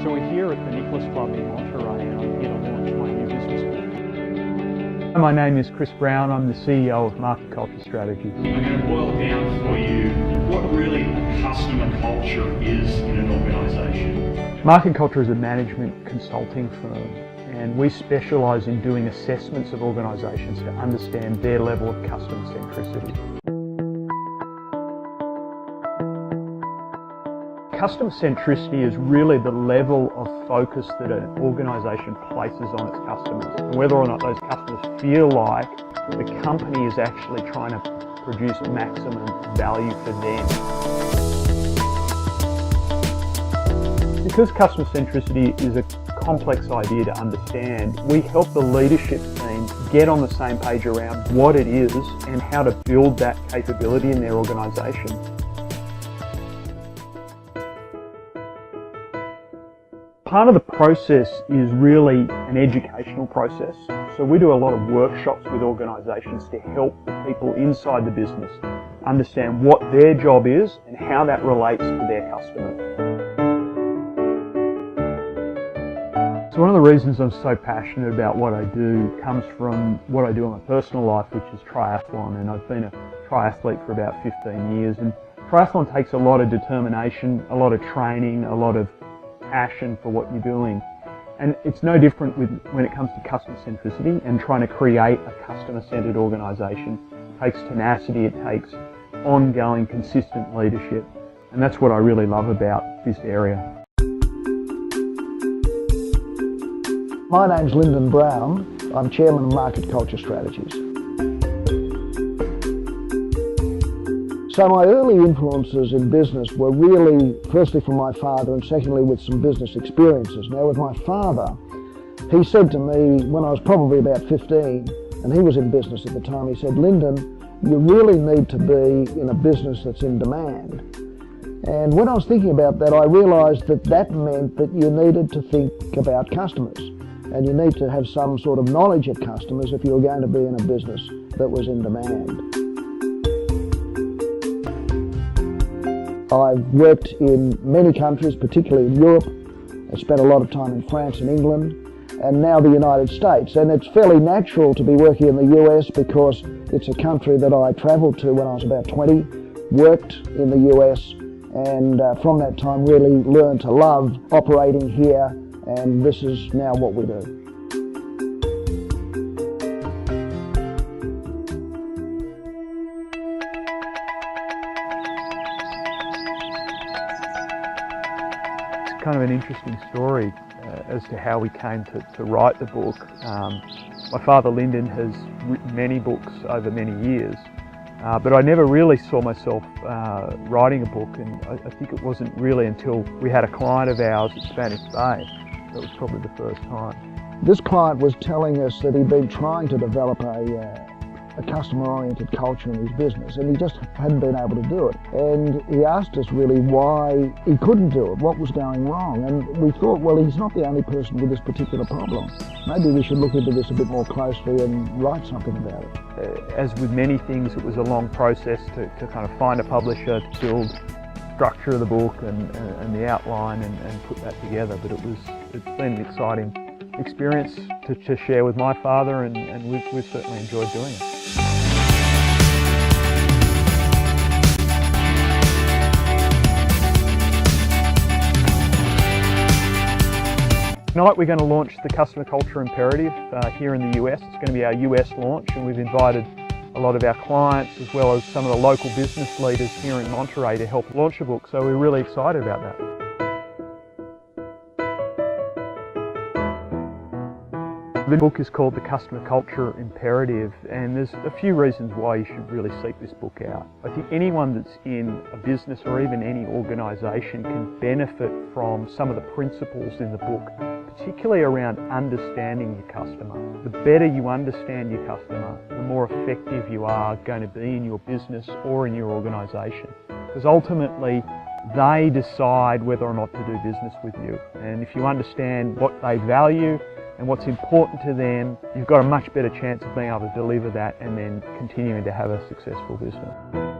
So we're here at the Nicholas Club in Monterey and I'm here to launch my new business book. My name is Chris Brown, I'm the CEO of Market Culture Strategies. I'm going to boil down for you what really customer culture is in an organisation. Market Culture is a management consulting firm and we specialise in doing assessments of organisations to understand their level of customer centricity. Customer centricity is really the level of focus that an organisation places on its customers, and whether or not those customers feel like the company is actually trying to produce maximum value for them. Because customer centricity is a complex idea to understand, we help the leadership team get on the same page around what it is and how to build that capability in their organisation. Part of the process is really an educational process. So we do a lot of workshops with organisations to help the people inside the business understand what their job is and how that relates to their customers. So one of the reasons I'm so passionate about what I do comes from what I do in my personal life, which is triathlon, and I've been a triathlete for about 15 years. And triathlon takes a lot of determination, a lot of training, a lot of passion for what you're doing. And it's no different when it comes to customer centricity and trying to create a customer-centered organisation. It takes tenacity, it takes ongoing, consistent leadership. And that's what I really love about this area. My name's Lyndon Brown. I'm Chairman of Market Culture Strategies. So my early influences in business were really, firstly from my father and secondly with some business experiences. Now with my father, he said to me when I was probably about 15, and he was in business at the time, he said, "Lyndon, you really need to be in a business that's in demand." And when I was thinking about that, I realised that that meant that you needed to think about customers. And you need to have some sort of knowledge of customers if you were going to be in a business that was in demand. I've worked in many countries, particularly in Europe. I spent a lot of time in France and England, and now the United States. And it's fairly natural to be working in the US because it's a country that I travelled to when I was about 20, worked in the US, and from that time really learned to love operating here, and this is now what we do. Kind of an interesting story as to how we came to write the book. My father Lyndon has written many books over many years, but I never really saw myself writing a book, and I think it wasn't really until we had a client of ours at Spanish Bay that was probably the first time. This client was telling us that he'd been trying to develop a customer-oriented culture in his business, and he just hadn't been able to do it. And he asked us really why he couldn't do it, what was going wrong. And we thought, well, he's not the only person with this particular problem. Maybe we should look into this a bit more closely and write something about it. As with many things, it was a long process to kind of find a publisher, to build structure of the book and the outline and put that together. But it's been an exciting experience to share with my father, and we've certainly enjoyed doing it. Tonight we're going to launch the Customer Culture Imperative here in the US. It's going to be our US launch, and we've invited a lot of our clients as well as some of the local business leaders here in Monterey to help launch the book, so we're really excited about that. The book is called The Customer Culture Imperative, and there's a few reasons why you should really seek this book out. I think anyone that's in a business or even any organisation can benefit from some of the principles in the book, particularly around understanding your customer. The better you understand your customer, the more effective you are going to be in your business or in your organisation. Because ultimately, they decide whether or not to do business with you. And if you understand what they value and what's important to them, you've got a much better chance of being able to deliver that and then continuing to have a successful business.